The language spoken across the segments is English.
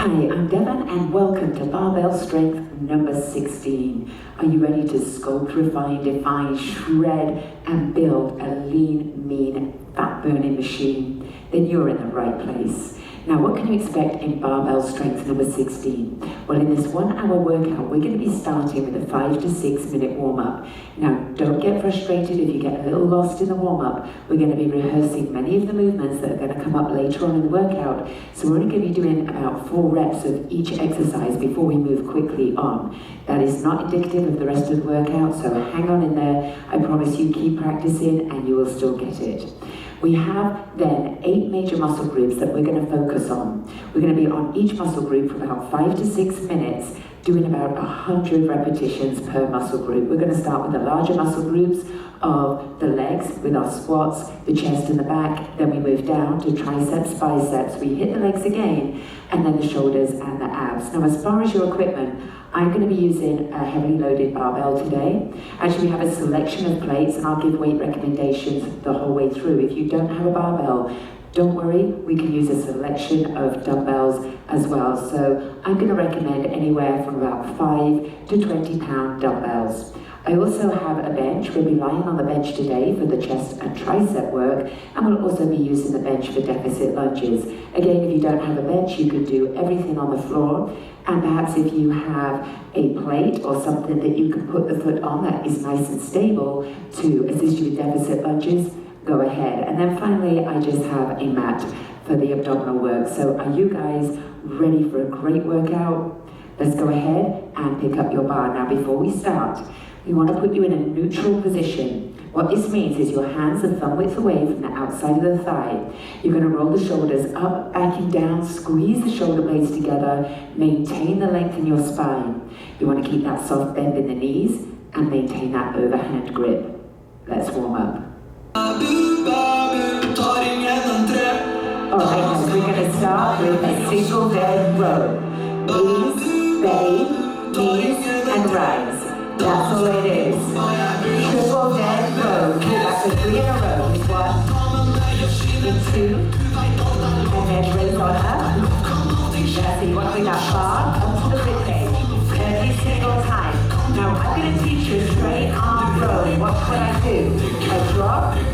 Hi, I'm Devon and welcome to Barbell Strength number 16. Are you ready to sculpt, refine, define, shred and build a lean, mean, fat-burning machine? Then you're in the right place. Now, what can you expect in Barbell Strength number 16? Well, in this 1 hour workout, we're going to be starting with a 5 to 6 minute warm-up. Now, don't get frustrated if you get a little lost in the warm-up. We're going to be rehearsing many of the movements that are going to come up later on in the workout. So we're only going to be doing about 4 reps of each exercise before we move quickly on. That is not indicative of the rest of the workout, so hang on in there. I promise you, keep practicing and you will still get it. We have then 8 major muscle groups that we're going to focus on. We're going to be on each muscle group for about 5 to 6 minutes, doing about 100 repetitions per muscle group. We're going to start with the larger muscle groups of the legs with our squats, the chest and the back. Then we move down to triceps, biceps. We hit the legs again, and then the shoulders and the abs. Now, as far as your equipment, I'm going to be using a heavily loaded barbell today. Actually, we have a selection of plates, and I'll give weight recommendations the whole way through. If you don't have a barbell, don't worry, we can use a selection of dumbbells as well. So I'm going to recommend anywhere from about 5 to 20 pound dumbbells. I also have a bench. We'll be lying on the bench today for the chest and tricep work, and we'll also be using the bench for deficit lunges. Again, if you don't have a bench, you can do everything on the floor, and perhaps if you have a plate or something that you can put the foot on that is nice and stable to assist you with deficit lunges, go ahead. And then finally, I just have a mat for the abdominal work. So are you guys ready for a great workout? Let's go ahead and pick up your bar. Now, before we start, we want to put you in a neutral position. What this means is your hands are thumb width away from the outside of the thigh. You're going to roll the shoulders up, back and down, squeeze the shoulder blades together, maintain the length in your spine. You want to keep that soft bend in the knees and maintain that overhand grip. Let's warm up. Alright, guys, we're going to start with a single dead row. Knees, belly, knees, and rise. That's all it is. Triple dead row. Do that for 3 in a row. 1, in 2, and then raise on up. That's it. You want to bring that bar up to the rib cage every single time. Now I'm going to teach you a straight arm row. What would I do? I drop and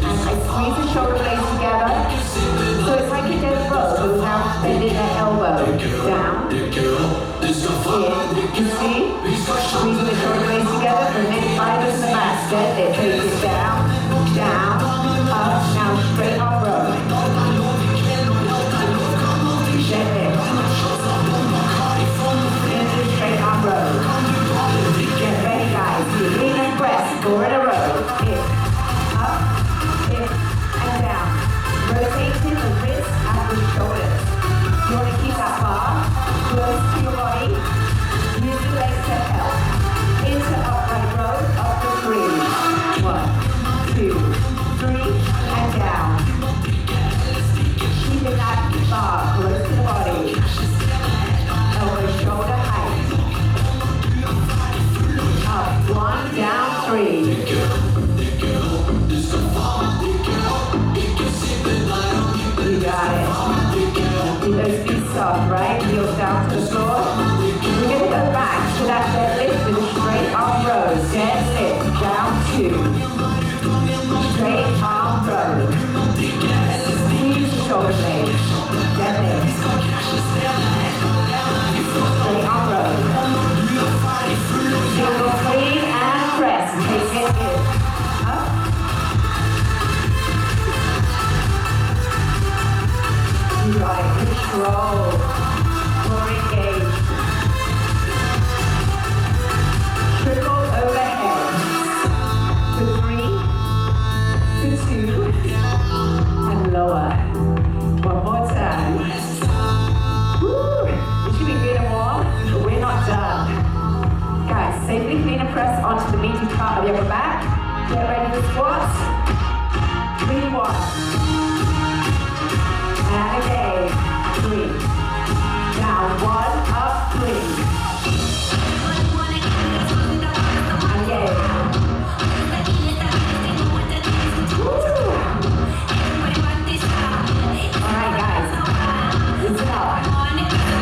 I squeeze the shoulder blades together. So it's like a dead row without bending the elbow. Down. In. You see? Squeezing the shoulder blades together for the next fibers in the back. Dead it. Take it down, down, up. Now straight arm row. Dead it. Into straight arm row. Get ready, guys. You lean and press. 4 in a row. In, up, in, and down. Rotating the wrists and the shoulders. You want to keep that bar close to your body. Use the legs to help. Into upright row, up to 3. 1, 2, 3, and down. Keeping that bar close to the body. Elbow shoulder height. Up, 1, down, 3. You got it. Keep those feet soft, right? Heels down to the floor. We're going to go back to that deadlift with a straight arm row. Deadlift, down 2. Straight arm row. Squeeze the shoulder blades. Deadlift. Straight arm row. Single clean and press. Take it in. Up. You got it. Control. Core engaged. Triple overhead. To 3, to 2, and lower. One more time. Woo! It should be good and warm, but we're not done. Guys, safely clean and press onto the meaty part of your upper back. Get ready for squats. 3, 1. And again. 3. Down 1, up 3. Again. Woo! Alright, guys. Listen up.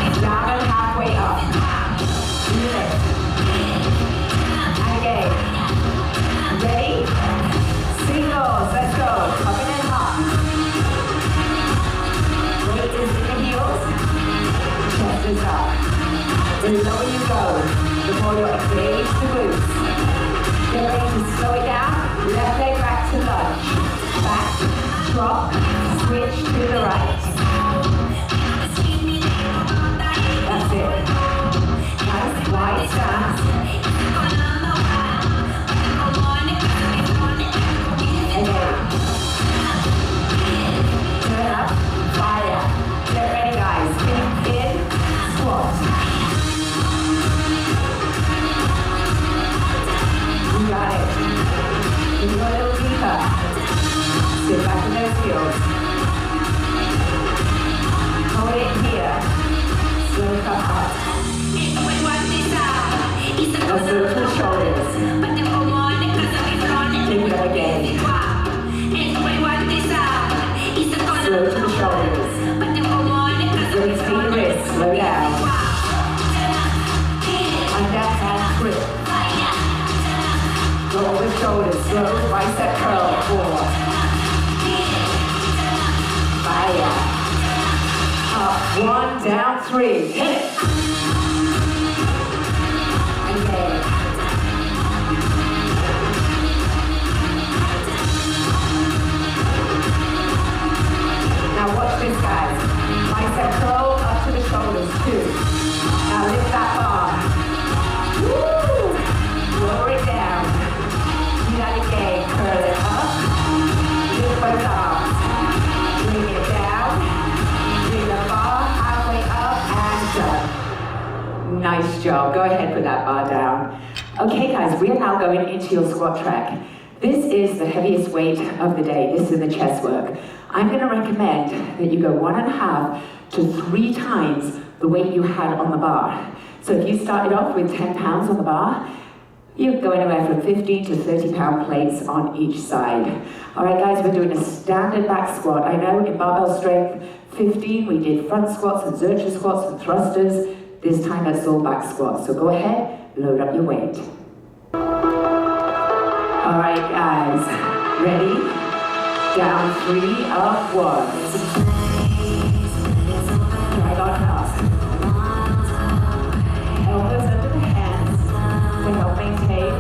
shoulders up. The lower you go, the more you engage the glutes. Get ready to slow it down. Left leg back to lunge. Back, drop, switch to the right. That's it. Nice wide stance. Again. Turn up, fire. Get ready guys. In, squat. You got it. Can you go a little deeper? Sit back in those heels. Hold it here. Slow come up. Let's do it to the shoulders. Take it up again. Slow to the shoulders. Release the wrist. Slow down. And that hand grip. Go over the shoulders. Slow bicep curl. 4. Fire. Up. 1, down, 3. Hit it. Again. Now watch this guys. Bicep curl up to the shoulders 2. Now lift that bar. Woo! Lower it down. Do that again. Curl it up. Lift both arms. Bring it down. Bring the bar halfway up and done. Nice job. Go ahead, put that bar down. Okay guys, we are now going into your squat track. This is the heaviest weight of the day. This is the chest work. I'm going to recommend that you go 1.5 to 3 times the weight you had on the bar. So if you started off with 10 pounds on the bar, you go anywhere from 15 to 30 pound plates on each side. All right guys, we're doing a standard back squat. I know in barbell strength 15 we did front squats and zercher squats and thrusters. This time it's all back squats. So go ahead, load up your weight. All right guys, ready? Down 3, up 1. Drag on up. Elbows under the hands to help maintain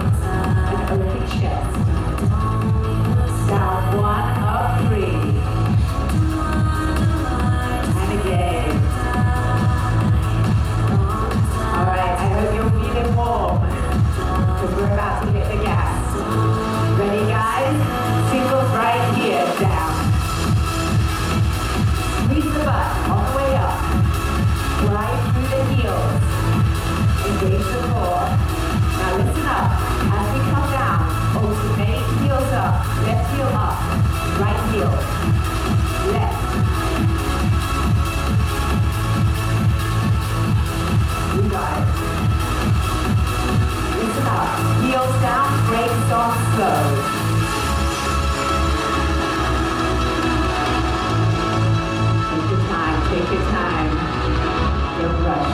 an open chest. Down 1, up 3. And again. Alright, I hope you're feeling warm because we're about to hit the gas. Ready guys? Singles right here, down. Squeeze the butt all the way up. Glide through the heels. Engage the core. Now listen up. As we come down, alternate heels up. Left heel up. Right heel. Left. You got it. Listen up. Heels down, brakes on, slow. Take your time. Don't rush.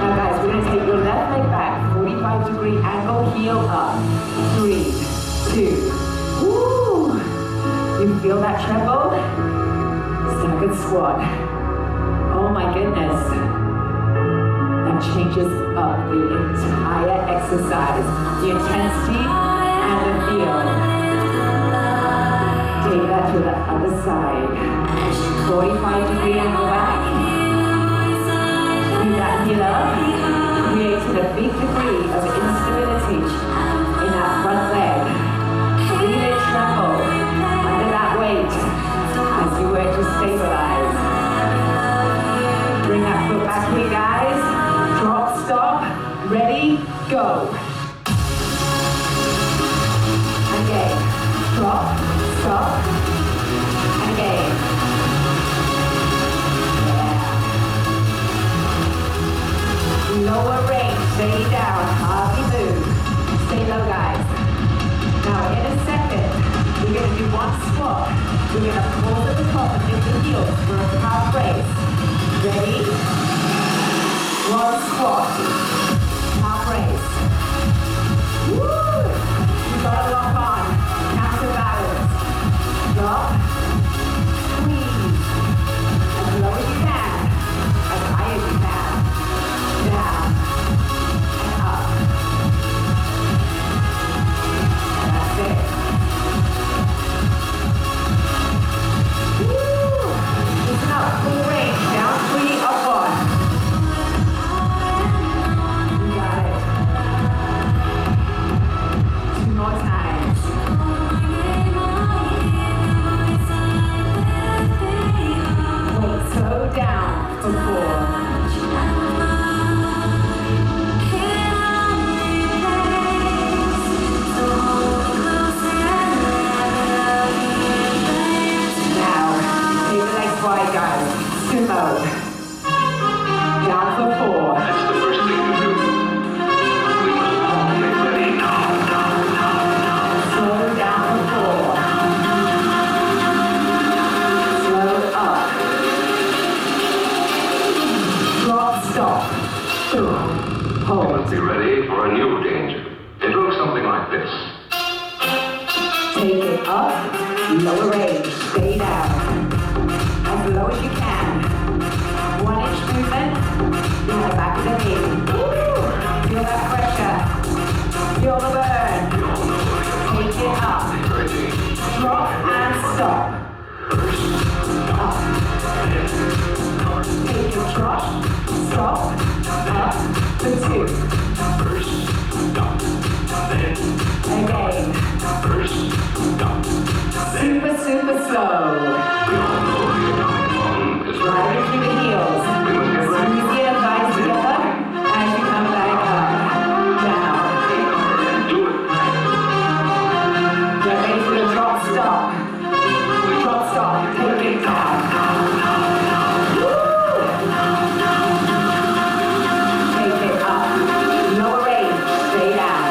Now guys, we're going to take your left leg back, 45-degree angle, heel up. 3, 2. Woo! You feel that treble? Staggered squat. Oh my goodness. That changes up the entire exercise. The intensity and the feel. Take that to the other side. 45-degree angle back. Bring that heel up. Creating a big degree of instability in that front leg. Feel it tremble under that weight as you work to stabilize. Bring that foot back here, guys. Drop, stop, ready, go. Again. Drop, stop, and again. Lower range, stay down, hardly move. Stay low guys. Now in a second, we're going to do one squat. We're going to pause at the top and lift the heels for a calf raise. Ready? One squat. Calf raise. Woo! You've got to lock on. Counterbalance. Drop. Squeeze. As low as you can. As high as you can. down for 4. That's the first thing to do. We must all get ready now. Slow down for 4. Slow up. Drop, stop. We Hold. must be ready for a new danger. It looks something like this. Take it up, lower range, stay down. As low as you can. 1-inch movement, behind the back of the knee. Woo! Feel that pressure. Feel the burn. Take it up. Drop and stop. Up. Take your drop, stop, up for 2. Again. Super, super slow. Driving through the heels. Squeeze the thighs together as you come back up. Down. Get ready for the drop, stop. Drop, stop. Take it down. Woo! Take it up. Lower range. Stay down.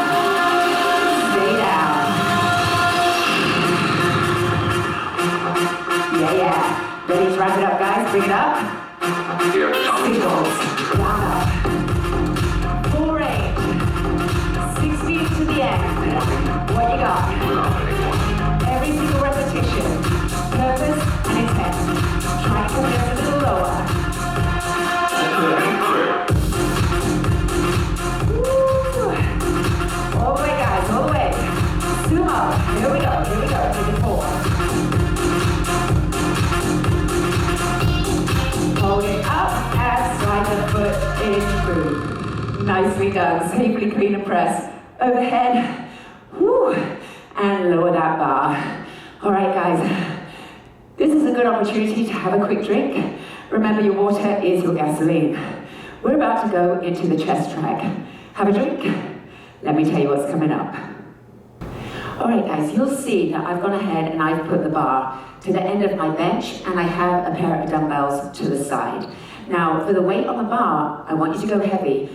Stay down. Yeah. Ready to wrap it up, guys? Bring it up. Singles. Down up. Full range. 60 to the end. What you got? Every single repetition. Purpose and intent. Try to come in a little lower. Woo. All the way, guys. All the way. Sumo. Here we go. Take it forward. Hold it up and slide the foot in through. Nicely done. Safely clean and press. Overhead. Woo. And lower that bar. All right, guys. This is a good opportunity to have a quick drink. Remember, your water is your gasoline. We're about to go into the chest track. Have a drink. Let me tell you what's coming up. All right, guys, you'll see that I've gone ahead and I've put the bar to the end of my bench, and I have a pair of dumbbells to the side. Now, for the weight on the bar, I want you to go heavy.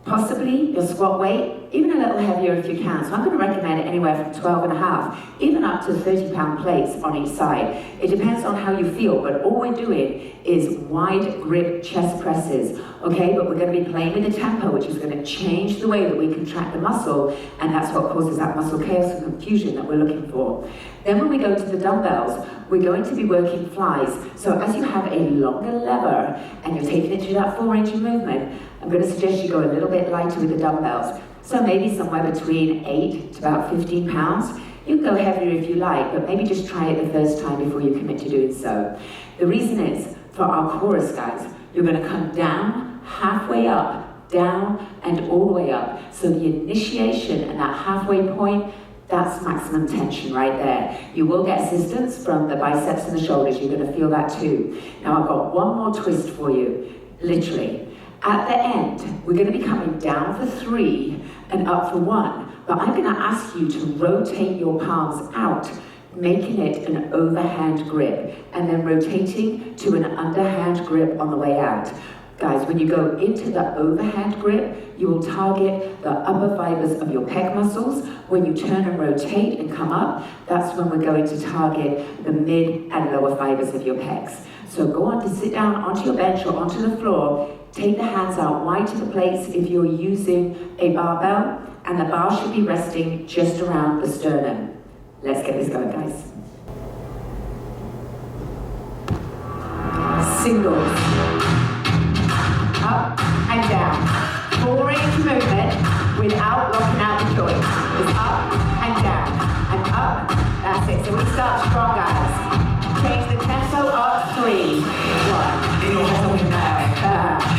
Possibly your squat weight, even a little heavier if you can. So I'm going to recommend anywhere from 12.5, even up to 30-pound plates on each side. It depends on how you feel, but all we're doing is wide grip chest presses, okay? But we're going to be playing with the tempo, which is going to change the way that we contract the muscle, and that's what causes that muscle chaos and confusion that we're looking for. Then when we go to the dumbbells, we're going to be working flies. So as you have a longer lever and you're taking it through that 4-range of movement, I'm going to suggest you go a little bit lighter with the dumbbells. So maybe somewhere between 8 to about 15 pounds. You can go heavier if you like, but maybe just try it the first time before you commit to doing so. The reason is, for our chorus guys, you're going to come down, halfway up, down, and all the way up. So the initiation and that halfway point, that's maximum tension right there. You will get assistance from the biceps and the shoulders. You're going to feel that too. Now I've got one more twist for you, literally. At the end, we're going to be coming down for 3 and up for 1. But I'm going to ask you to rotate your palms out, making it an overhand grip, and then rotating to an underhand grip on the way out. Guys, when you go into the overhand grip, you will target the upper fibers of your pec muscles. When you turn and rotate and come up, that's when we're going to target the mid and lower fibers of your pecs. So go on to sit down onto your bench or onto the floor, take the hands out wide to the plates if you're using a barbell, and the bar should be resting just around the sternum. Let's get this going, guys. Singles. Up and down. 4-range movement without locking out the joints. It's up and down and up. That's it. So we start strong, guys. Change the tempo up. 3, 1. Ain't no holding back.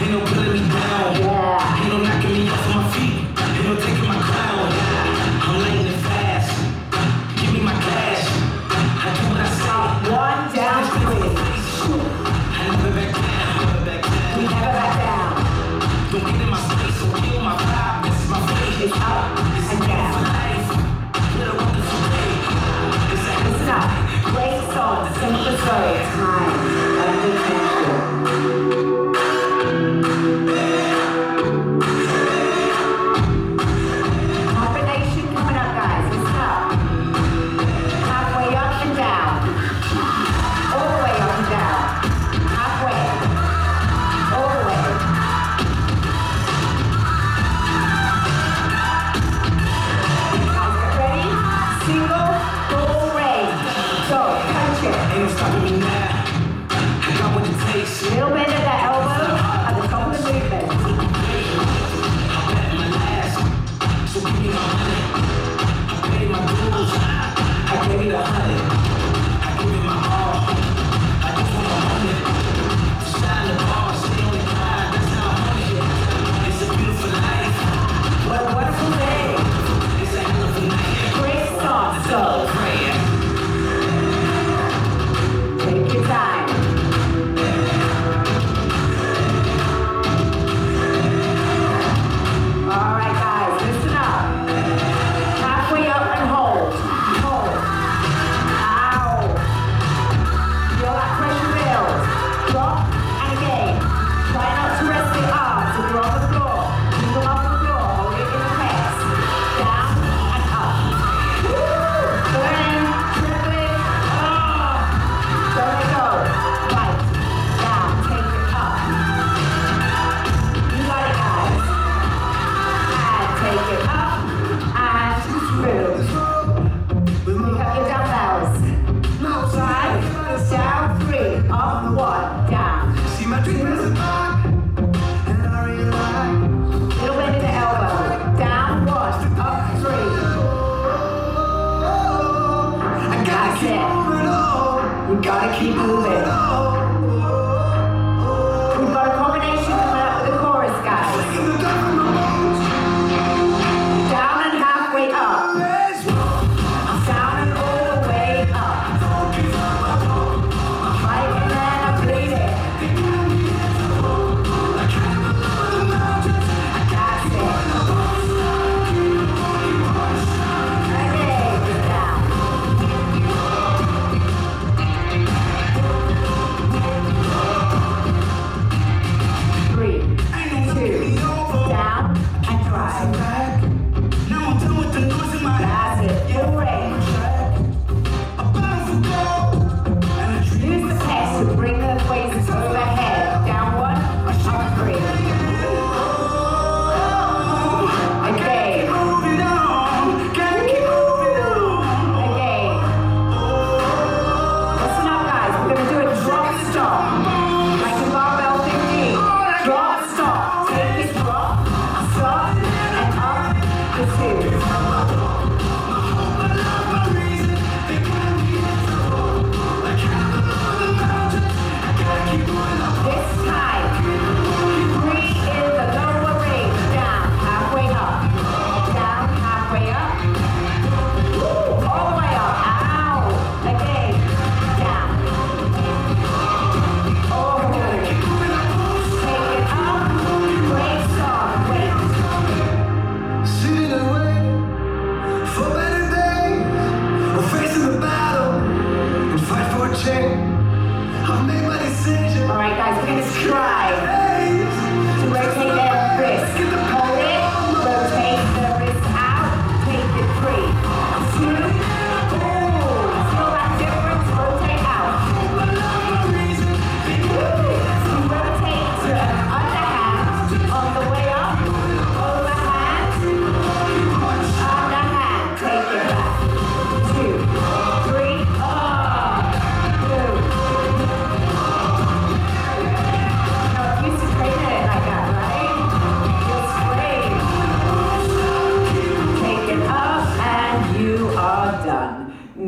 Ain't no pulling me down. Yeah. Ain't no knocking me off my feet. Ain't no taking my crown. I'm laying it fast. Give me my cash. I do what I say. Up, 1, down, 3. I never back down. We never back down. Don't get in my space, so kill my vibe. This is my face. It's up and down. Listen up. Brakes on. Super slow. Time. Under tension.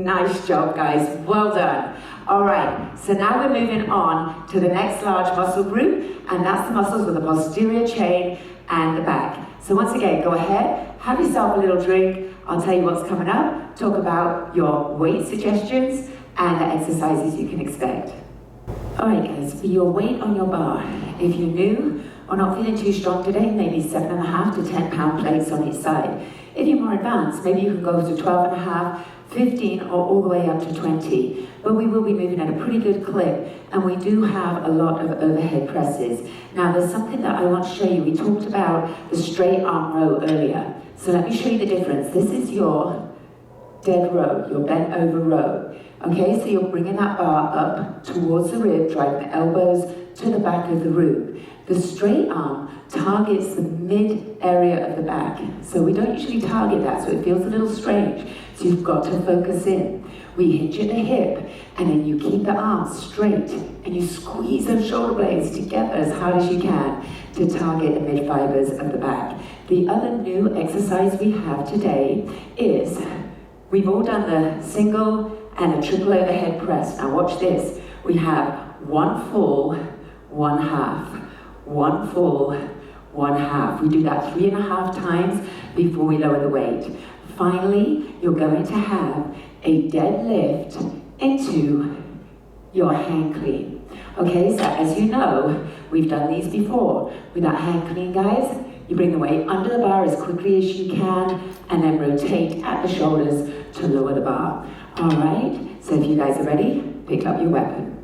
Nice job, guys. Well done. All right, so now we're moving on to the next large muscle group, and that's the muscles with the posterior chain and the back. So once again, go ahead, have yourself a little drink. I'll tell you what's coming up, talk about your weight suggestions and the exercises you can expect. All right, guys, for your weight on your bar, if you're new or not feeling too strong today, maybe 7.5 to 10 pound plates on each side. If you're more advanced, maybe you can go to 12.5, 15, or all the way up to 20. But we will be moving at a pretty good clip, and we do have a lot of overhead presses. Now, there's something that I want to show you. We talked about the straight arm row earlier. So let me show you the difference. This is your dead row, your bent over row. Okay, so you're bringing that bar up towards the rib, driving the elbows to the back of the rib. The straight arm targets the mid area of the back. So we don't usually target that, so it feels a little strange. So you've got to focus in. We hinge at the hip, and then you keep the arms straight, and you squeeze those shoulder blades together as hard as you can to target the mid fibers of the back. The other new exercise we have today is, we've all done the single and the triple overhead press. Now watch this. We have one full, one half. One full, one half. We do that 3.5 times before we lower the weight. Finally, you're going to have a deadlift into your hang clean. Okay, so as you know, we've done these before. With that hang clean, guys, you bring the weight under the bar as quickly as you can, and then rotate at the shoulders to lower the bar. All right, so if you guys are ready, pick up your weapon.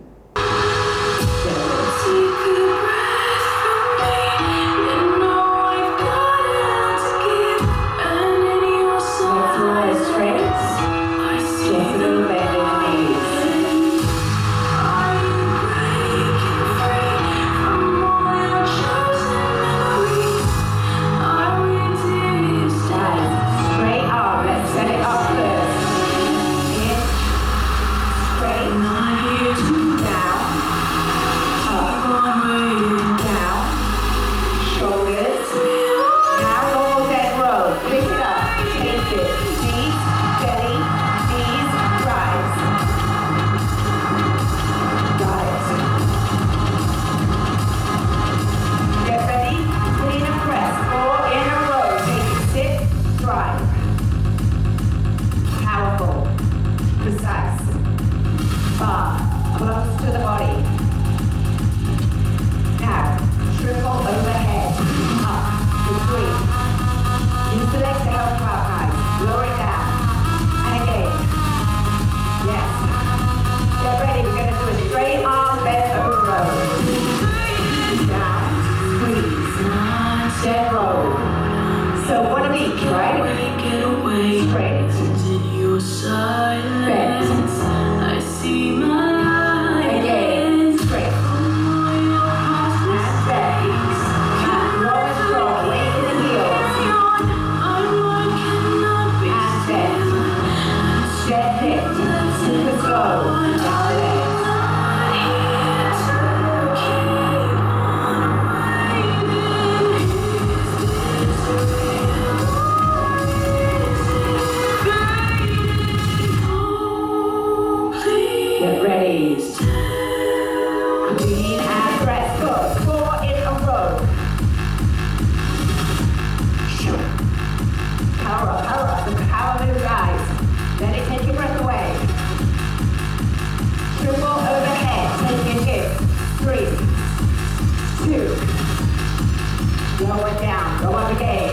Lower down, go up again.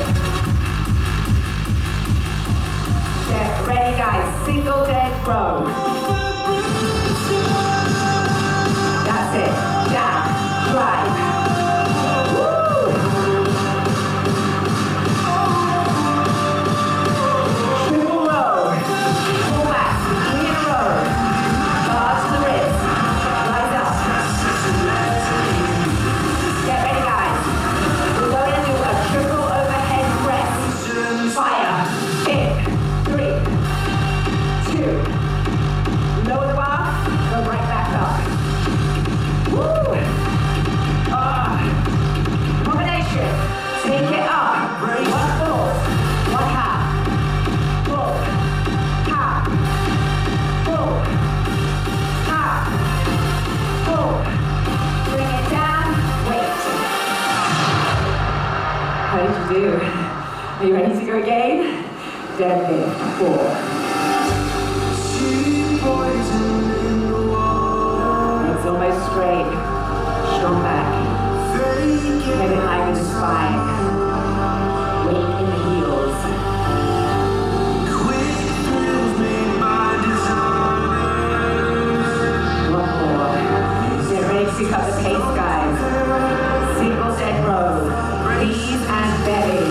Get ready guys, single dead row. That's it, down, right. Are you ready to go again? Deadlift, 4. Legs almost straight. Strong back. Head in line with the spine. Weight in the heels. One more. Get ready to pick up the pace, guys. Single dead row. Knees and belly.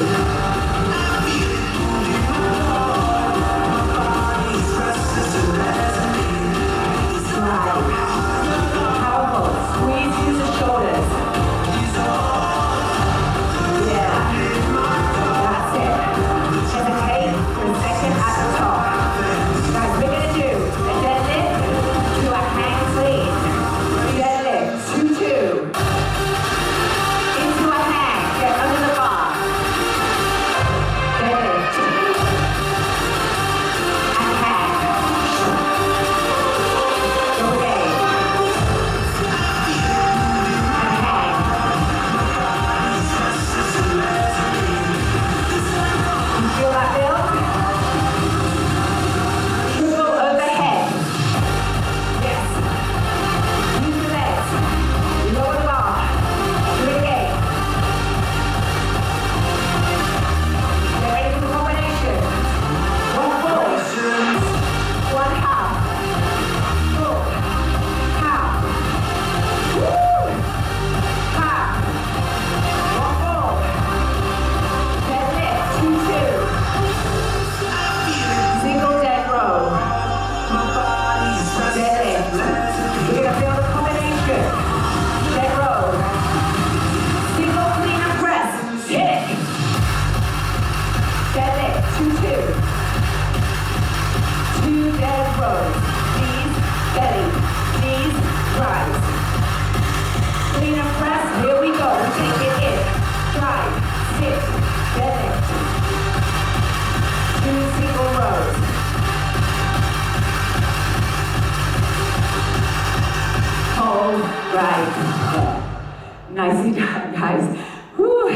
Nicely done, guys. Whew.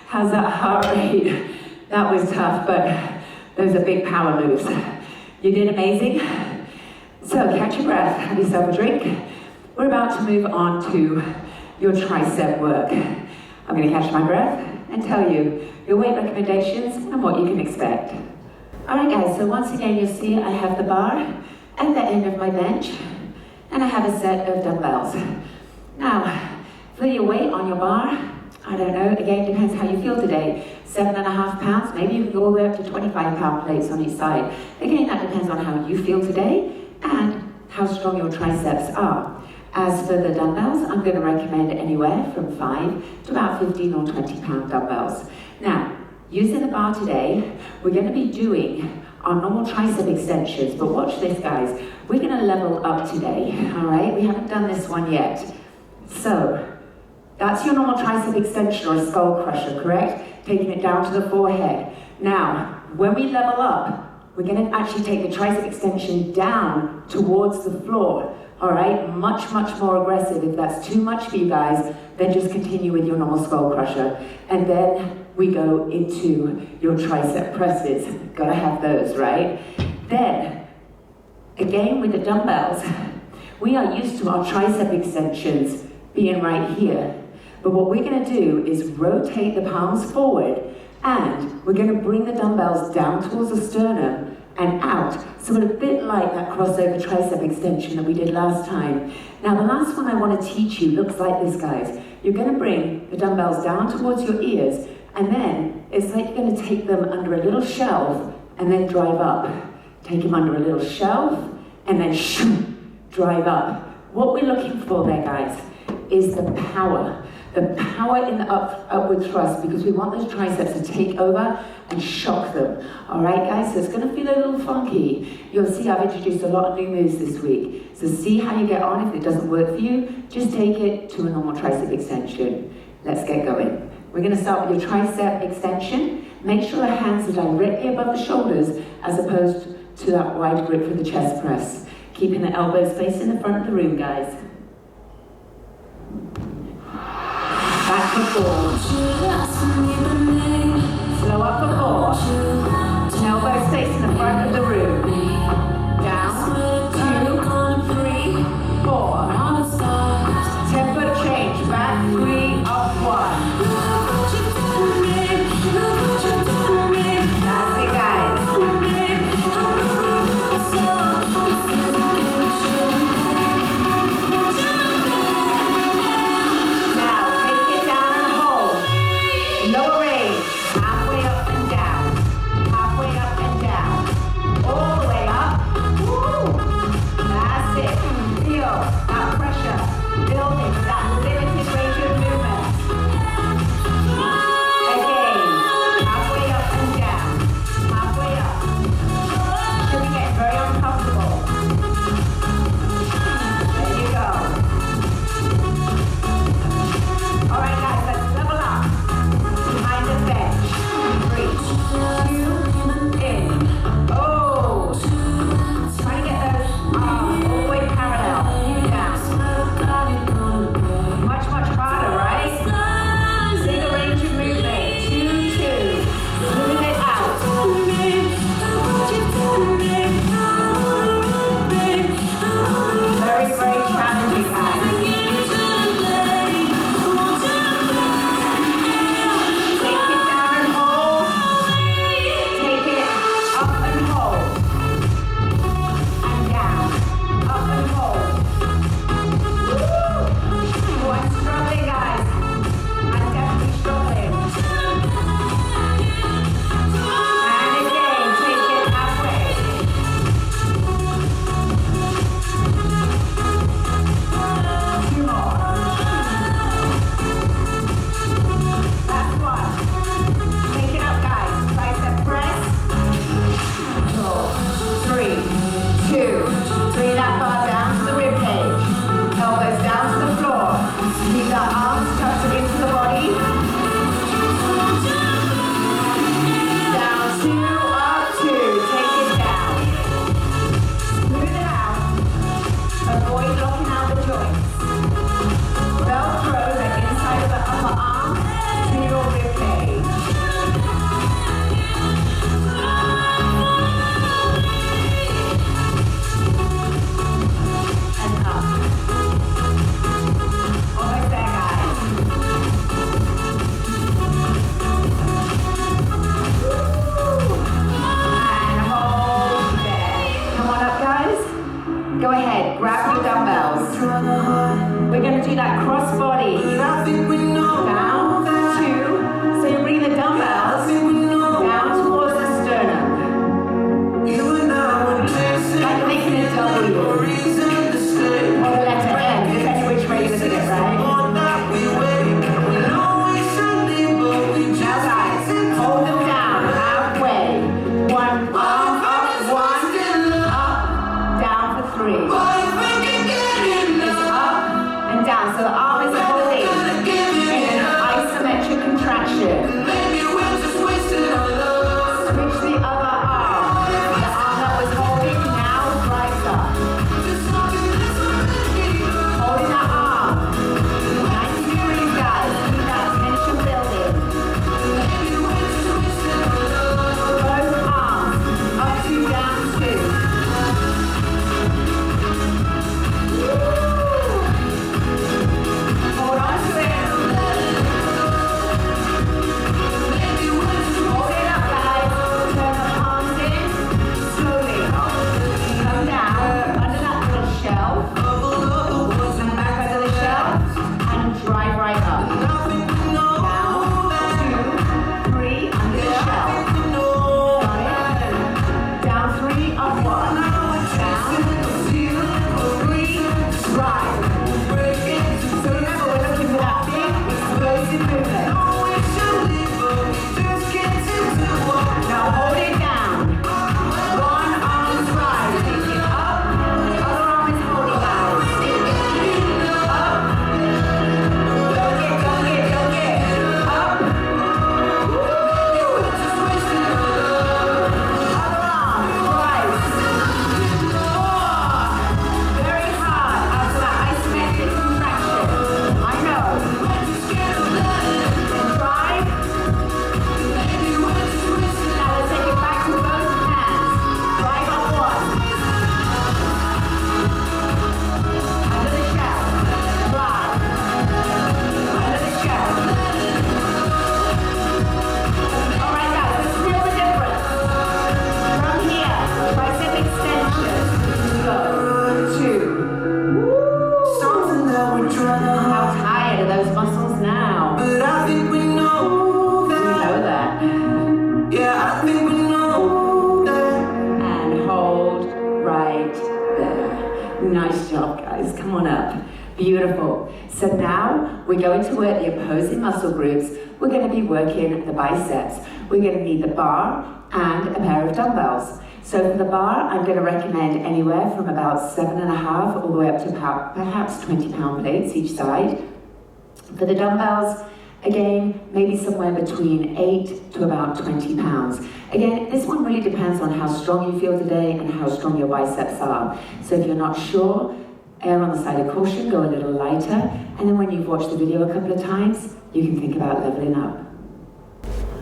How's that heart rate? That was tough, but those are big power moves. You did amazing. So catch your breath, have yourself a drink. We're about to move on to your tricep work. I'm going to catch my breath and tell you your weight recommendations and what you can expect. Alright guys, so once again you'll see I have the bar at the end of my bench and I have a set of dumbbells. Now, for your weight on your bar, I don't know, again depends how you feel today. 7.5 pounds, maybe you can go all the way up to 25-pound plates on each side. Again, that depends on how you feel today and how strong your triceps are. As for the dumbbells, I'm going to recommend anywhere from 5 to about 15 or 20-pound dumbbells. Now, using the bar today, we're going to be doing our normal tricep extensions, but watch this guys, we're going to level up today, all right? We haven't done this one yet. So, that's your normal tricep extension or a skull crusher, correct? Taking it down to the forehead. Now, when we level up, we're going to actually take the tricep extension down towards the floor, all right? Much, much more aggressive. If that's too much for you guys, then just continue with your normal skull crusher. And then we go into your tricep presses. Gotta have those, right? Then, again with the dumbbells, we are used to our tricep extensions being right here. But what we're going to do is rotate the palms forward, and we're going to bring the dumbbells down towards the sternum and out. So a bit like that crossover tricep extension that we did last time. Now the last one I want to teach you looks like this, guys. You're going to bring the dumbbells down towards your ears, and then it's like you're going to take them under a little shelf and then drive up. Take them under a little shelf and then shoot, drive up. What we're looking for there, guys, is the power. The power in the upward thrust, because we want those triceps to take over and shock them. All right, guys, so it's going to feel a little funky. You'll see I've introduced a lot of new moves this week. So see how you get on. If it doesn't work for you, just take it to a normal tricep extension. Let's get going. We're going to start with your tricep extension. Make sure the hands are directly above the shoulders as opposed to that wide grip for the chest press. Keeping the elbows facing the front of the room, guys. Back for 4. Slow up for 4. Elbows facing the front of the room. Down, 2, 3, 4. Tempo change. Back, 3, up, 1. That's it, guys. Lower range, halfway up and down, halfway up and down. Beautiful. So now we're going to work the opposing muscle groups. We're going to be working the biceps. We're going to need the bar and a pair of dumbbells. So for the bar, I'm going to recommend anywhere from about 7.5 all the way up to perhaps 20-pound plates each side. For the dumbbells, again, maybe somewhere between 8 to about 20 pounds. Again, this one really depends on how strong you feel today and how strong your biceps are. So if you're not sure, err on the side of caution, go a little lighter, and then when you've watched the video a couple of times, you can think about leveling up.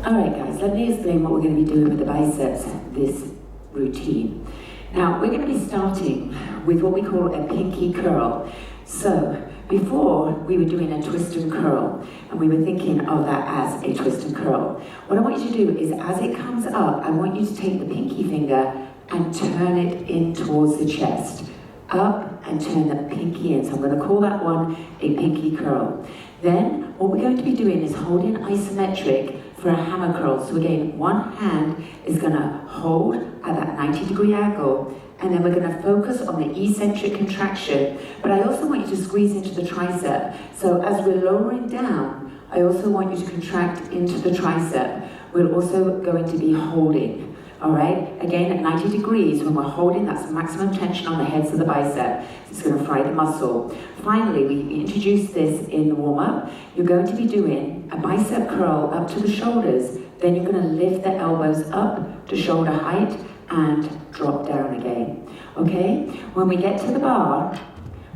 Alright guys, let me explain what we're going to be doing with the biceps this routine. Now, we're going to be starting with what we call a pinky curl. So, before we were doing a twist and curl, and we were thinking of that as a twist and curl. What I want you to do is, as it comes up, I want you to take the pinky finger and turn it in towards the chest. Up and turn the pinky in. So I'm going to call that one a pinky curl. Then, what we're going to be doing is holding isometric for a hammer curl. So again, one hand is going to hold at that 90-degree angle, and then we're going to focus on the eccentric contraction. But I also want you to squeeze into the tricep. So as we're lowering down, I also want you to contract into the tricep. We're also going to be holding. All right, again at 90 degrees, when we're holding, that's maximum tension on the heads of the bicep. It's going to fry the muscle. Finally, we introduced this in the warm-up. You're going to be doing a bicep curl up to the shoulders. Then you're going to lift the elbows up to shoulder height and drop down again. Okay, when we get to the bar,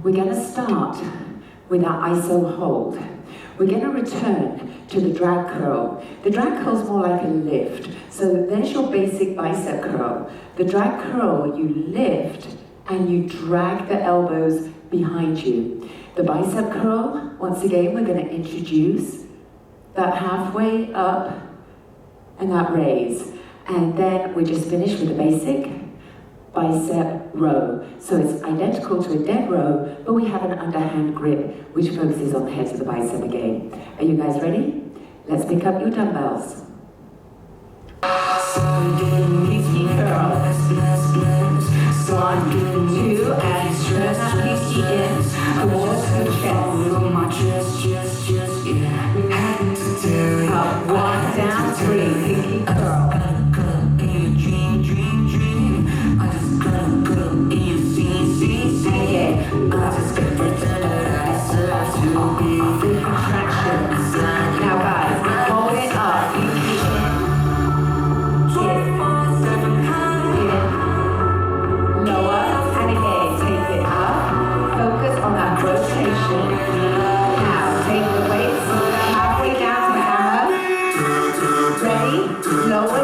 we're going to start with our iso hold. We're going to return to the drag curl. The drag curl is more like a lift. So there's your basic bicep curl. The drag curl, you lift and you drag the elbows behind you. The bicep curl, once again, we're going to introduce that halfway up and that raise. And then we just finish with the basic bicep row. So it's identical to a dead row, but we have an underhand grip, which focuses on the heads of the bicep again. Are you guys ready? Let's pick up your dumbbells. Pinky curl. 1, 2, and turn that pinky in towards the chest. Up, 1, down, 3, pinky curl. Now guys, hold it up. Lower, and again, take it up. Focus on that rotation. Now, take the weights halfway down to the hammer. Ready? Lower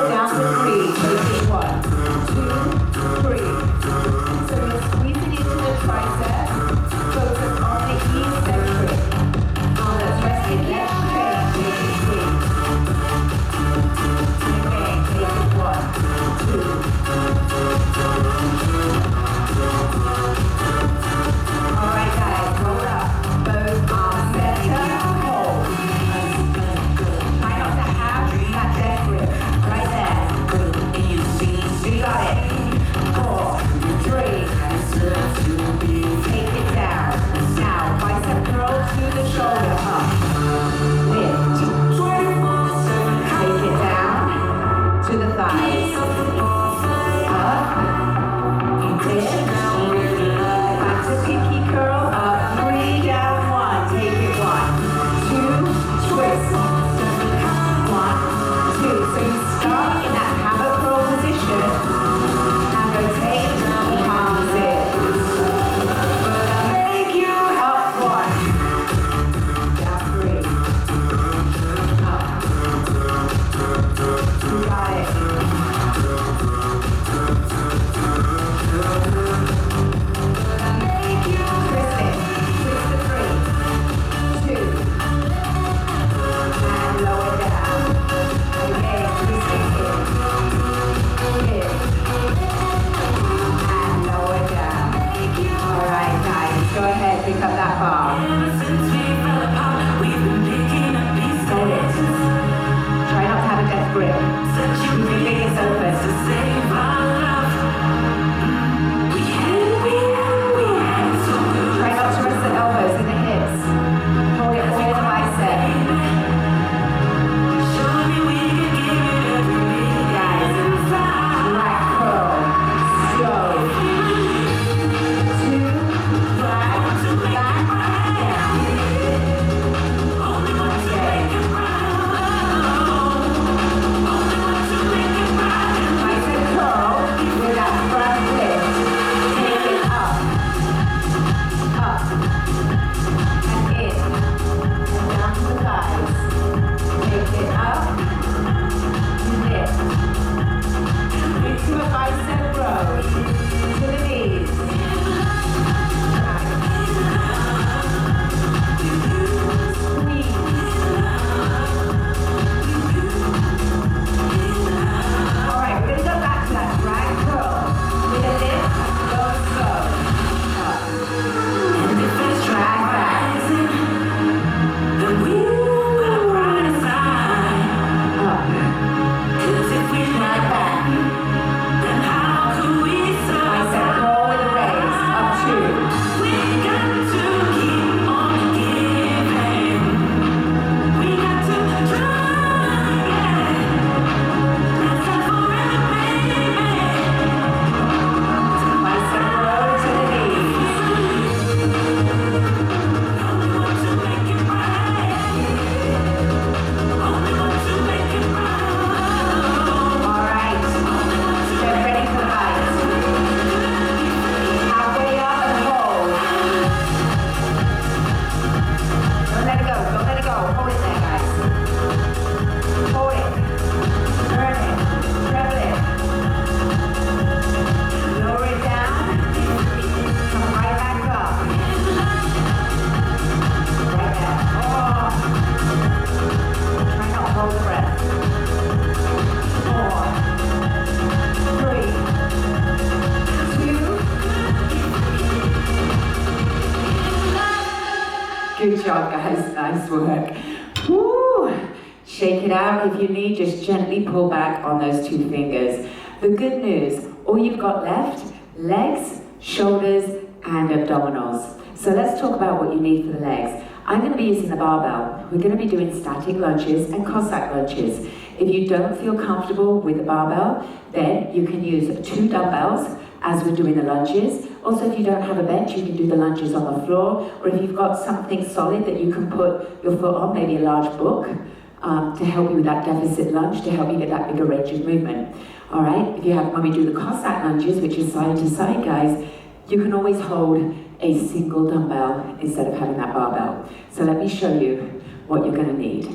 job, guys. Nice work. Woo! Shake it out. If you need, just gently pull back on those two fingers. The good news, all you've got left, legs, shoulders, and abdominals. So let's talk about what you need for the legs. I'm going to be using the barbell. We're going to be doing static lunges and Cossack lunges. If you don't feel comfortable with the barbell, then you can use 2 dumbbells as we're doing the lunges. Also, if you don't have a bench, you can do the lunges on the floor, or if you've got something solid that you can put your foot on, maybe a large book, to help you with that deficit lunge, to help you get that bigger range of movement. All right, when we do the Cossack lunges, which is side to side, guys, you can always hold a single dumbbell instead of having that barbell. So let me show you what you're going to need.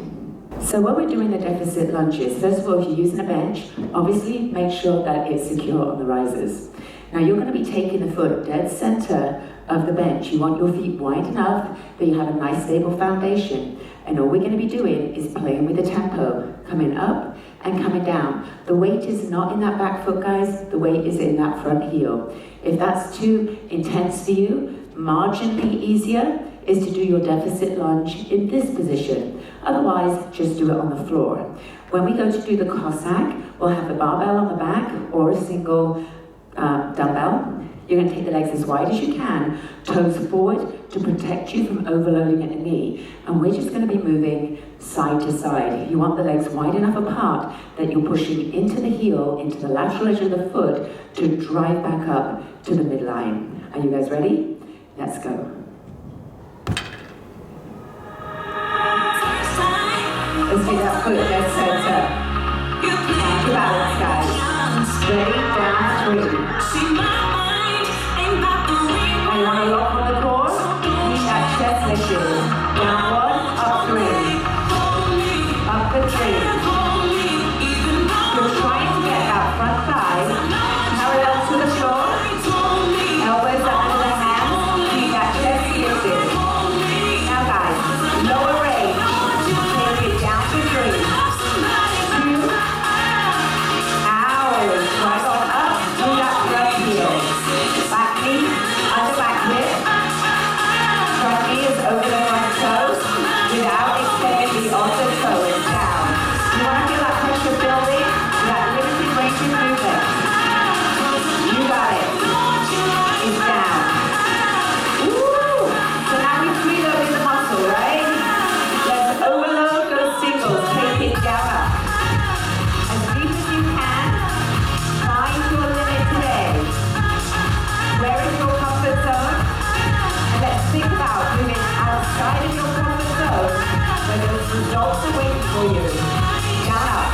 So when we're doing the deficit lunges, first of all, if you're using a bench, obviously make sure that it's secure on the risers. Now you're going to be taking the foot dead center of the bench. You want your feet wide enough that you have a nice stable foundation. And all we're going to be doing is playing with the tempo, coming up and coming down. The weight is not in that back foot, guys. The weight is in that front heel. If that's too intense for you, marginally easier is to do your deficit lunge in this position. Otherwise, just do it on the floor. When we go to do the Cossack, we'll have the barbell on the back or a single dumbbell. You're going to take the legs as wide as you can, toes forward to protect you from overloading at the knee. And we're just going to be moving side to side. You want the legs wide enough apart that you're pushing into the heel, into the lateral edge of the foot to drive back up to the midline. Are you guys ready? Let's go. Let's get that foot dead center. Find your balance, guys. Ready, down, 3. I want to lock on the core, keep that chest lifted. Down 1, up 3. Up for 3. You're trying to get that front thigh parallel to the floor. Elbows are under the hands, keep that chest lifted. Now guys, lower range. Take it down to 3. 2. Ow. Right on up to that front heel. Back knee. Under back hip, front knee is over the front toes, without extending the other toe is down. You want to feel that pressure building, that limited range of movement. You got it. It's down. Woo! So now we preloaded the muscle, right? Let's overload those singles. Take it down up. As deep as you can. Find your limit today. Where is your comfort zone? And let's think about moving outside of your comfort zone where those results are waiting for you. Down up.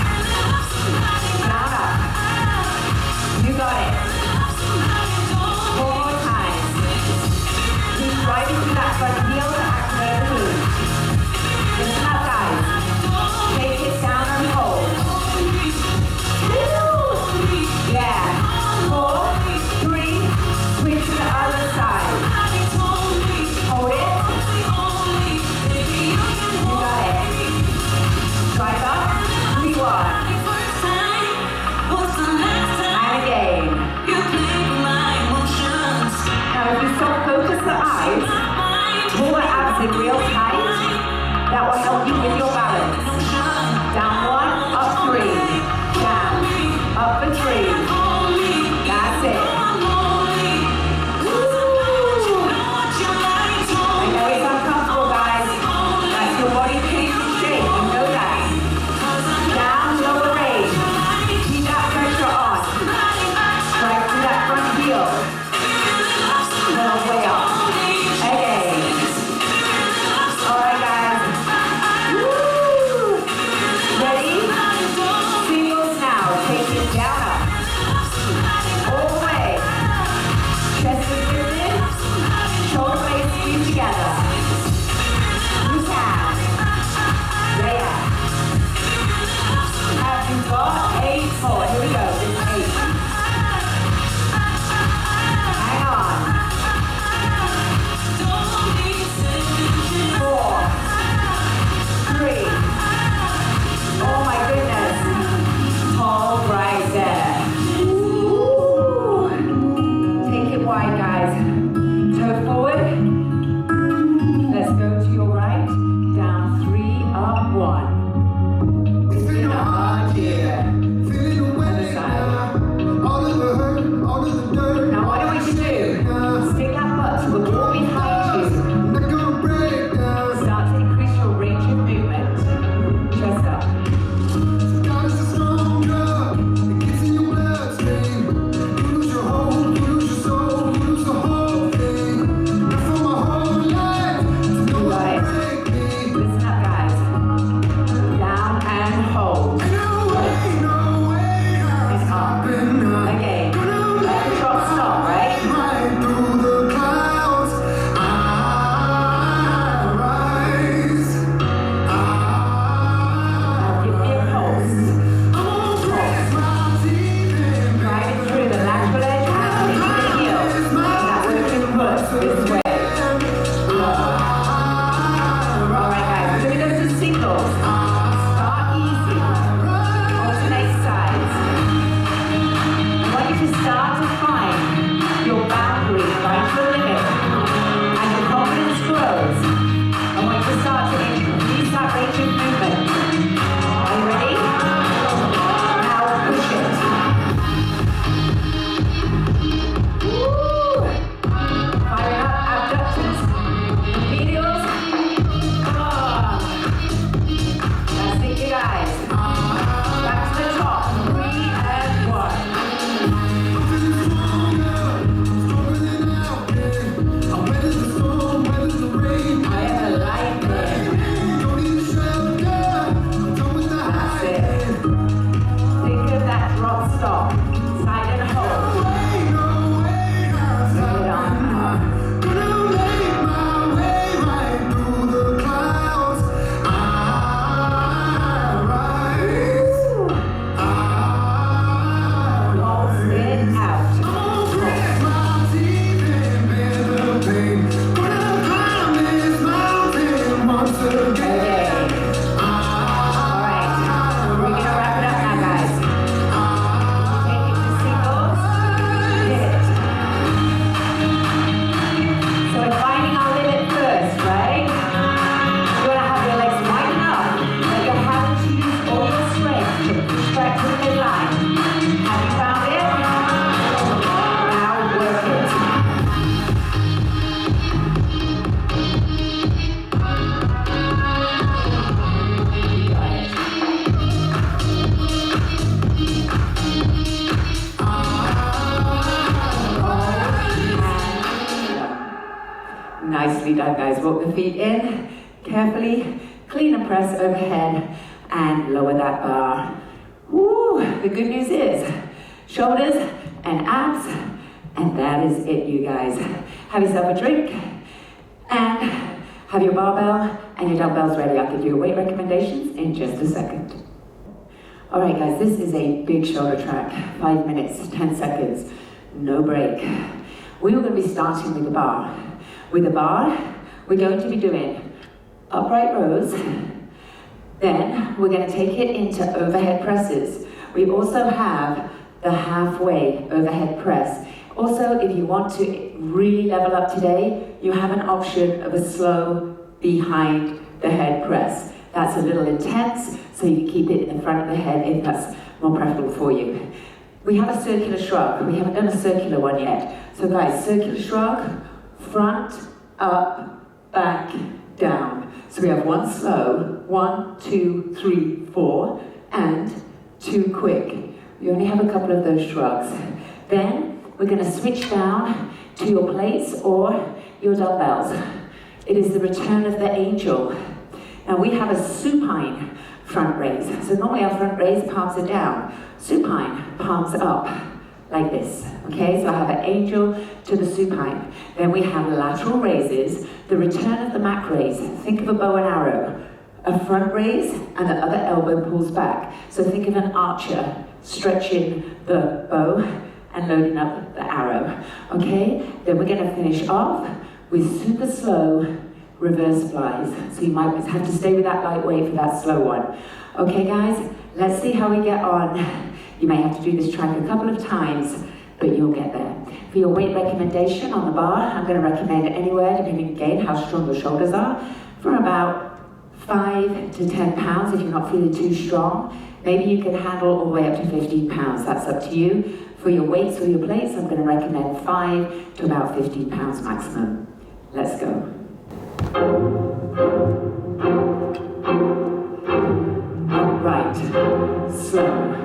Down up. You got it. 4 more times. Keep driving through that front heel to activate the glutes. Listen up, guys. Take it down and hold. 2. Yeah. 4, 3. Switch to the other side. Hold it. You got it. Drive up. 3, 1. And again. Now if you stop, focus the eyes, pull the abs in real tight. That will help you with your balance. Down 1, up 3. Down. Up for 3. That's it. Way up. Again. All right, guys. Woo! Nicely done, guys. Walk the feet in carefully, clean and press overhead, and lower that bar. Woo! The good news is shoulders and abs, and that is it, you guys. Have yourself a drink and have your barbell and your dumbbells ready. I'll give you your weight recommendations in just a second. All right, guys, this is a big shoulder track. 5 minutes, 10 seconds, no break. We are going to be starting with the bar. With the bar, we're going to be doing upright rows. Then we're going to take it into overhead presses. We also have the halfway overhead press. Also, if you want to really level up today, you have an option of a slow behind the head press. That's a little intense, so you keep it in the front of the head if that's more preferable for you. We have a circular shrug. We haven't done a circular one yet. So guys, circular shrug, front, up, back, down. So we have one slow, 1, 2, 3, 4, and 2 quick. You only have a couple of those shrugs. Then we're going to switch down to your plates or your dumbbells. It is the return of the angel. Now we have a supine front raise. So normally our front raise, palms are down. Supine, palms up, like this. Okay, so I have an angel to the supine. Then we have lateral raises, the return of the mat raise. Think of a bow and arrow. A front raise and the other elbow pulls back. So think of an archer stretching the bow and loading up the arrow. Okay, then we're going to finish off with super slow reverse flies. So you might have to stay with that lightweight for that slow one. Okay guys, let's see how we get on. You may have to do this track a couple of times, but you'll get there. For your weight recommendation on the bar, I'm going to recommend anywhere, depending again how strong your shoulders are, from about 5 to 10 pounds if you're not feeling too strong. Maybe you can handle all the way up to 15 pounds, that's up to you. For your weights or your plates, I'm going to recommend 5 to about 15 pounds maximum. Let's go. Right, slow.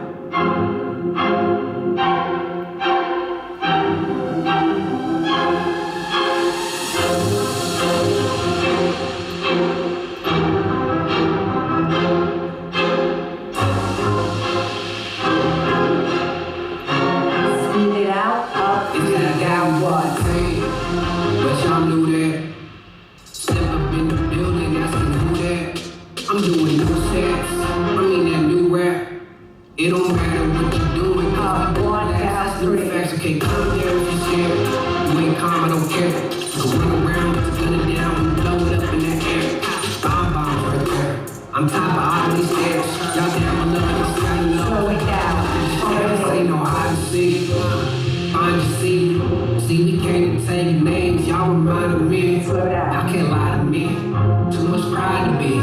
y'all reminded me. Slow down. I can't lie to me. Too much pride to be.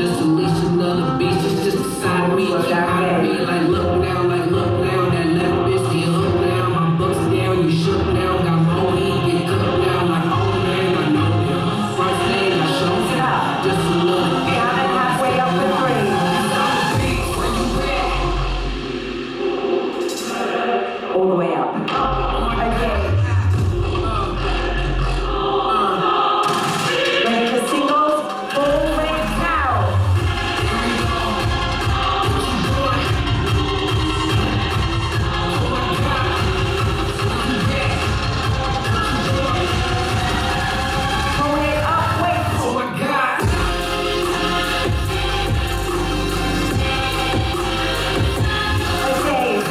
Just unleash another beast. It's just a side of me. Slow down, Out of me. Like look now. That left bitch get hooked now. My bucks down. You shook now. Got more heat. Get cooked now. Like oh man, I know him. First name I show him. Just another Down and halfway up the three. All the way up. Okay. Ready for singles? Full range now. Pulling it up, wait. Oh my God. Okay.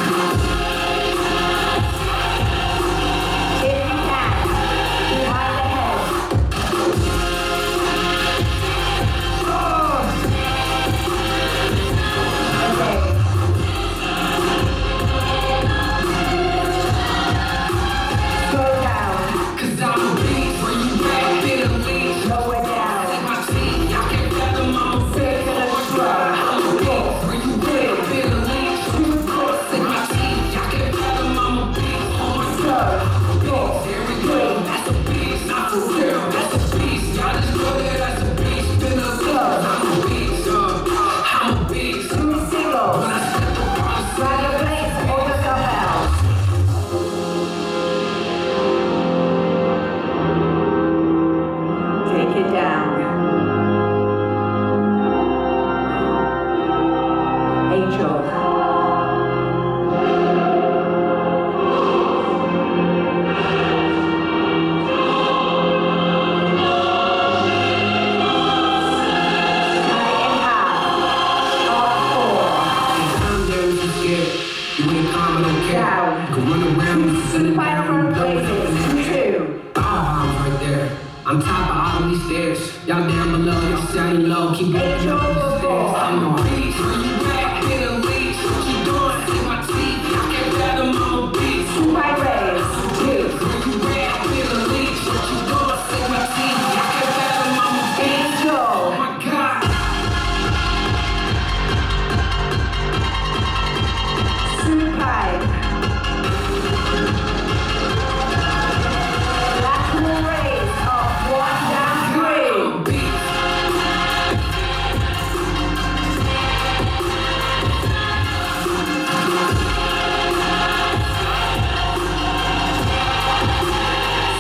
If you can, behind the head. Okay. Slow down. Cause I'm a beast. Where you at? Been a leash. Lower down. Take my teeth. Y'all can't fathom I'm a Circular shrug. Four, Where you at? Been a leash. two clicks. Take my teeth. Y'all can't fathom I'm a beast. Oh my Slow. Four, There we go. That's a beast. Not for real. That's a beast. Y'all just know that that's a beast. Been a leash. I'm a beast. I'm a beast. two singles. When I step up on the Grab your plates or the dumbbells. Take it down. Angel. Cut it in half. Up four. I'm there if you're scared. You ain't calm, I don't care. Down. Go run around and set it Final down. front places. Two. Bombs right there. I'm top of all these stairs. Y'all down below, y'all sounding low. Keep going Angel up these stairs. four. I'm a beast. Where you at? Hit a leash. What you doing? Hit my teeth. Y'all can't fathom I'm a beast. Sideways. Two. Where you at? Hit a leash. What you doing? Hit my teeth. Y'all can't fathom I'm a beast. Angel. Oh my God. Supine. Lateral raise of one down three. I'm a beast.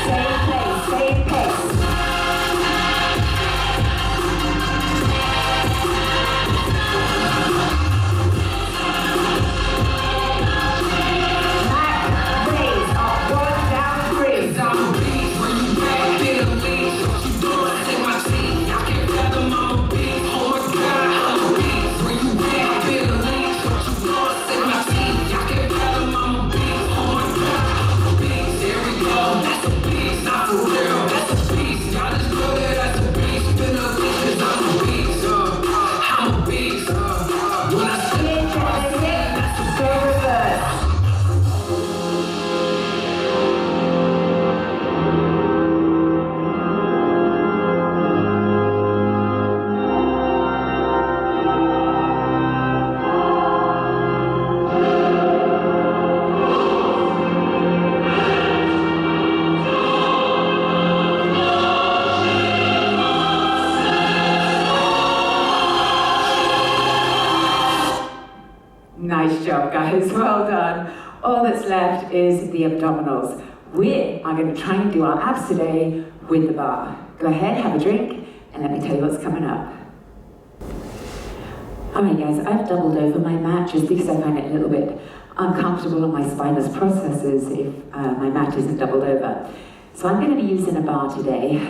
Same place, same pace. Back raise of one down three. I'm a beast. Where you at? Hit a leash. What you doing? Hit my teeth. Y'all can't fathom I'm a beast. Oh my God. I'm a beast. Where you at? Hit a leash. What you doing? Hit my teeth. Y'all can't fathom I'm a beast. Oh my God. I'm a beast. There we go. That's a beast. Not for real. That's a beast. Y'all just know that that's a beast. Been a leash 'cause I'm a beast. I'm a beast. When I step Hinge at the hip, go reverse. Nice job, guys. Well done. All that's left is the abdominals. We are going to try and do our abs today with the bar. Go ahead, have a drink, and let me tell you what's coming up. Alright guys, I've doubled over my mat just because I find it a little bit uncomfortable on my spinous processes if my mat isn't doubled over. So I'm going to be using a bar today.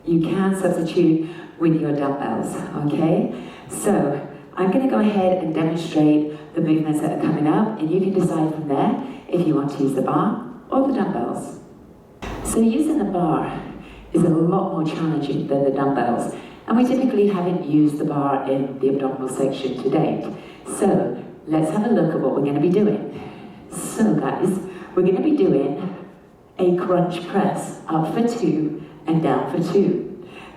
You can substitute with your dumbbells, okay? So I'm going to go ahead and demonstrate the movements that are coming up, and you can decide from there if you want to use the bar or the dumbbells. So using the bar is a lot more challenging than the dumbbells, and we typically haven't used the bar in the abdominal section to date. So let's have a look at what we're going to be doing. So guys, we're going to be doing a crunch press up for 2 and down for 2.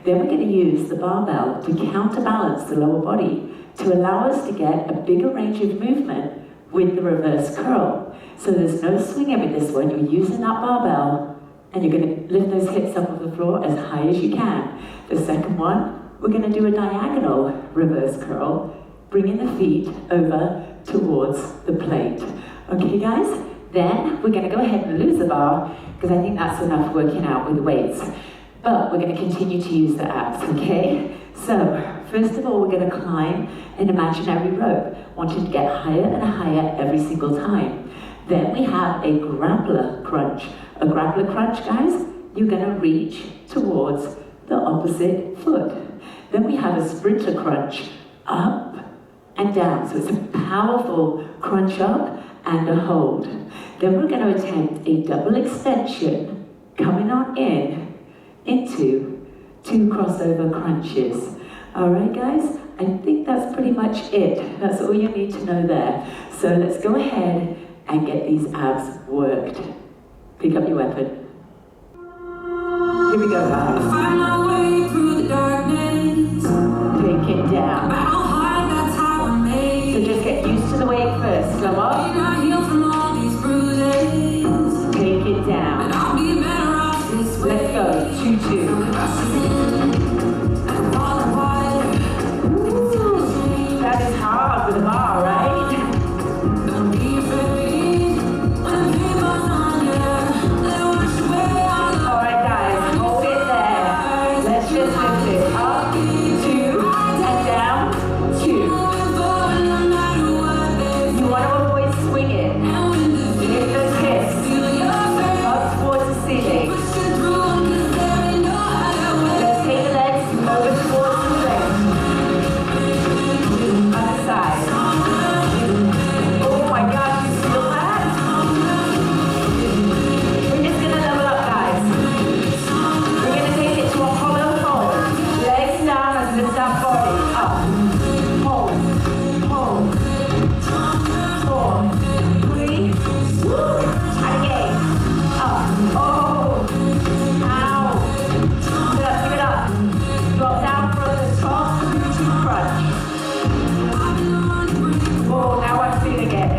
Then we're going to use the barbell to counterbalance the lower body to allow us to get a bigger range of movement with the reverse curl. So there's no swinging with this one. You're using that barbell and you're going to lift those hips up off the floor as high as you can. The second one, we're going to do a diagonal reverse curl, bringing the feet over towards the plate. Okay, guys? Then we're going to go ahead and lose the bar because I think that's enough working out with the weights. But we're going to continue to use the abs, okay? So, first of all, we're going to climb an imaginary rope, wanting to get higher and higher every single time. Then we have a grappler crunch. A grappler crunch, guys, you're going to reach towards the opposite foot. Then we have a sprinter crunch, up and down. So it's a powerful crunch up and a hold. Then we're going to attempt a double extension, coming on into 2 crossover crunches. All right, guys, I think that's pretty much it. That's all you need to know there. So let's go ahead and get these abs worked. Pick up your weapon. Here we go, guys. Find my way through the darkness. Take it down. Battle hard, that's how I'm made. So just get used to the weight first. Come on. I heal from all these bruises. Take it down. And I'll be better off this way. Let's go. 2-2. Ooh, that is hard with a bar, right? Don't be afraid when the paper's on you. Let it wash away all the All right, guys, hold it there. Let's just lift it up, 2, and down, 2. You want to avoid swinging. Lift those hips up towards the ceiling. Let's take the legs over towards the legs. Other side. Oh my gosh, you feel that? We're just gonna level up, guys. We're gonna take it to a hollow hold. Legs down and lift that body up. Hold, hold. 4, 3, woo, and again. Up. Oh, ow. Give it up. Drop down from the top to crunch. Oh, now I'm feeling it.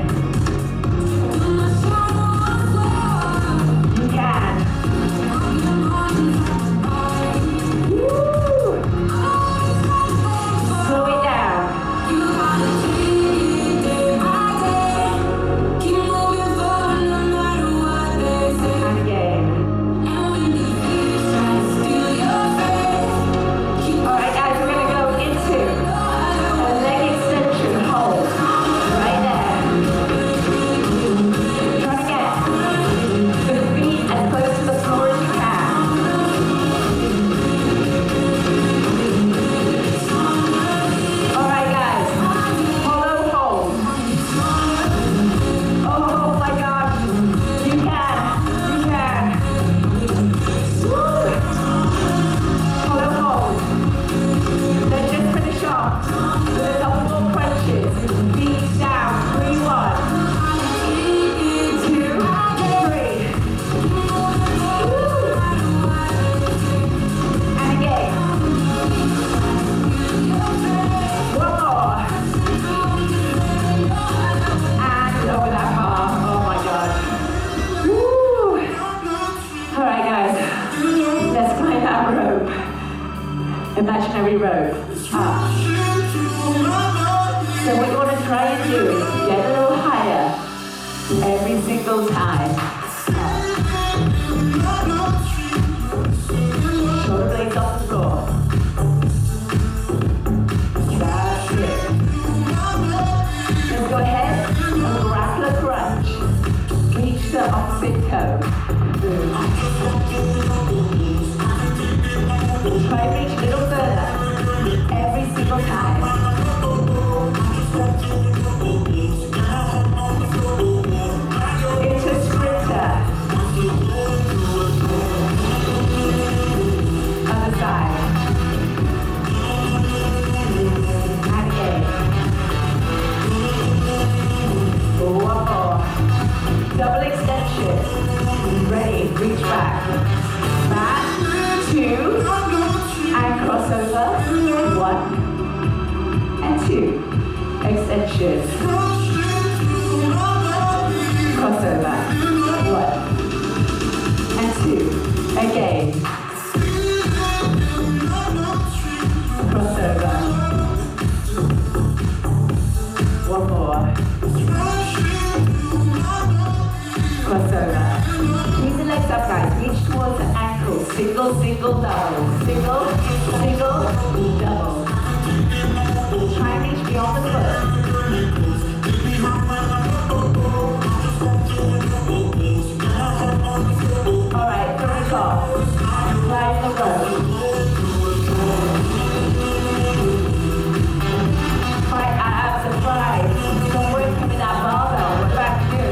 You can. Woo. Slow it down. And again. All right, guys, we're going to go into a leg extension hold. Right there. Try to get the feet as close to the floor as you can. All right, guys. Hollow hold. Oh my gosh. You can. You can. Woo. Hollow hold. Then just finish off with a couple more crunches. Feet down. 3, 1. 2, 3. Woo. And again. One more. And over that bar. Oh my god. Woo. All right, guys. Let's climb that rope. Imaginary rope. Up. So what you want to try and do is get a little higher every single time. Shoulder blades off the floor. That's it. Let's go ahead and grappler crunch. Reach the opposite toe. Try and reach a little further every single time. It's a sprinter. Other side. And again. One more. Double extension. Ready. Reach back. Back. 2. extension. Crossover. 1 and 2. Again. Crossover. One more. Crossover. Keep the legs up, guys. Reach towards the ankles. Single, single, double. Single, single, double. Try and reach beyond the foot. Alright, finish off. Slide the rope. Fight abs and thighs. Don't worry, coming that barbell. What back to do?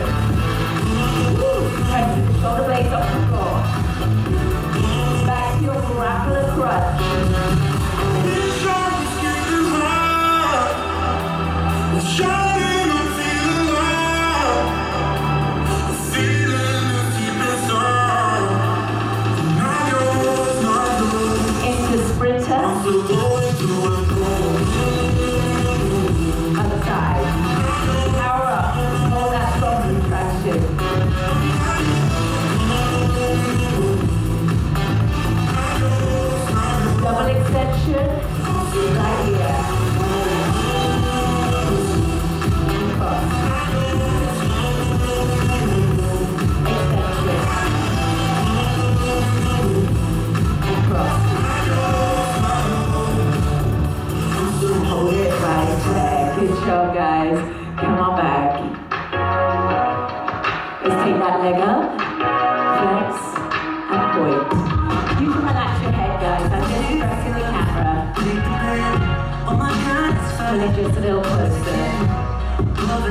Press the shoulder blades off the floor. Back to your grappler crunch. Into sprinter. Other side. Power up. Hold that strong contraction. Double extension. Right here. Cross. Extension. And cross. Hold it right there. Good job, guys. Come on back. Let's take that leg up. Flex and point. You can relax your head, guys. I'm just pressing the camera. Pull it just a little closer. Drop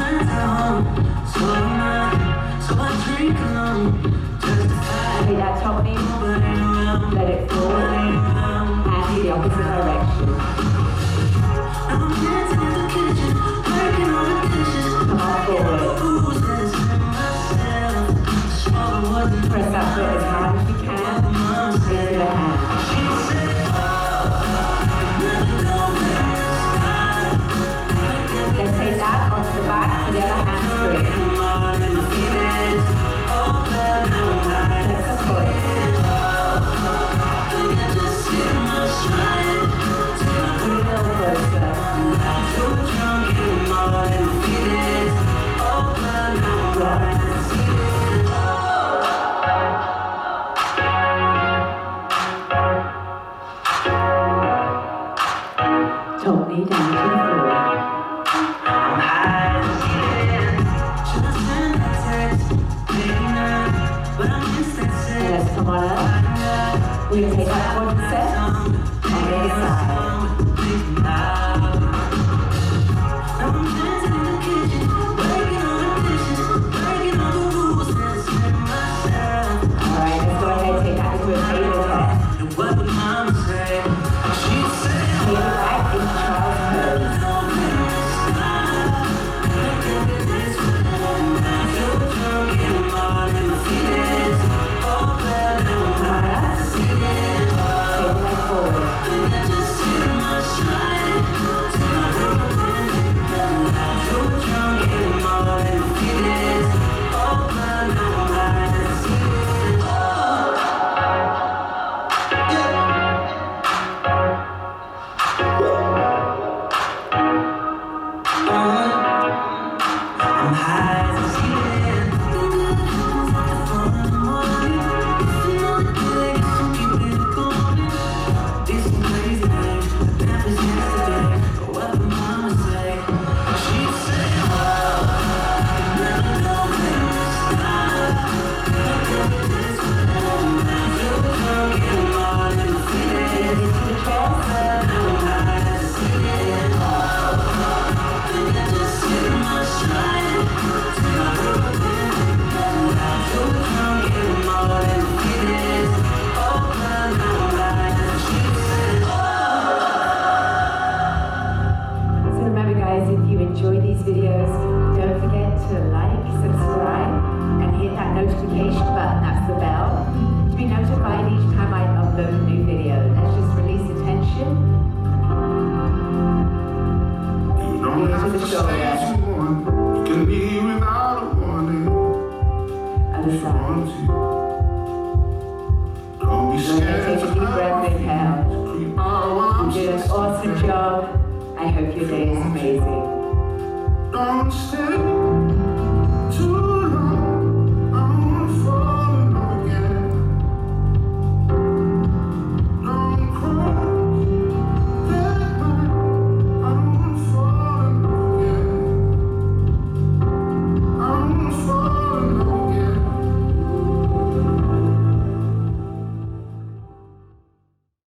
that foot down. Okay, that top knee, let it fall, and the opposite direction. Come on forward. Press that foot as hard as you can into the hand. Then take that onto the back to the other hamstring. Flex the foot. Put it a little closer. Top knee down to the floor. And let's come on up. We're going to take that quadricep on the other side. Alright, let's go ahead and take that into a table head. Take it back into child's pose. want you. Don't be Take scared a to deep breath, inhale. creep out while I'm You did an still awesome job. I hope your day is amazing. Don't stay.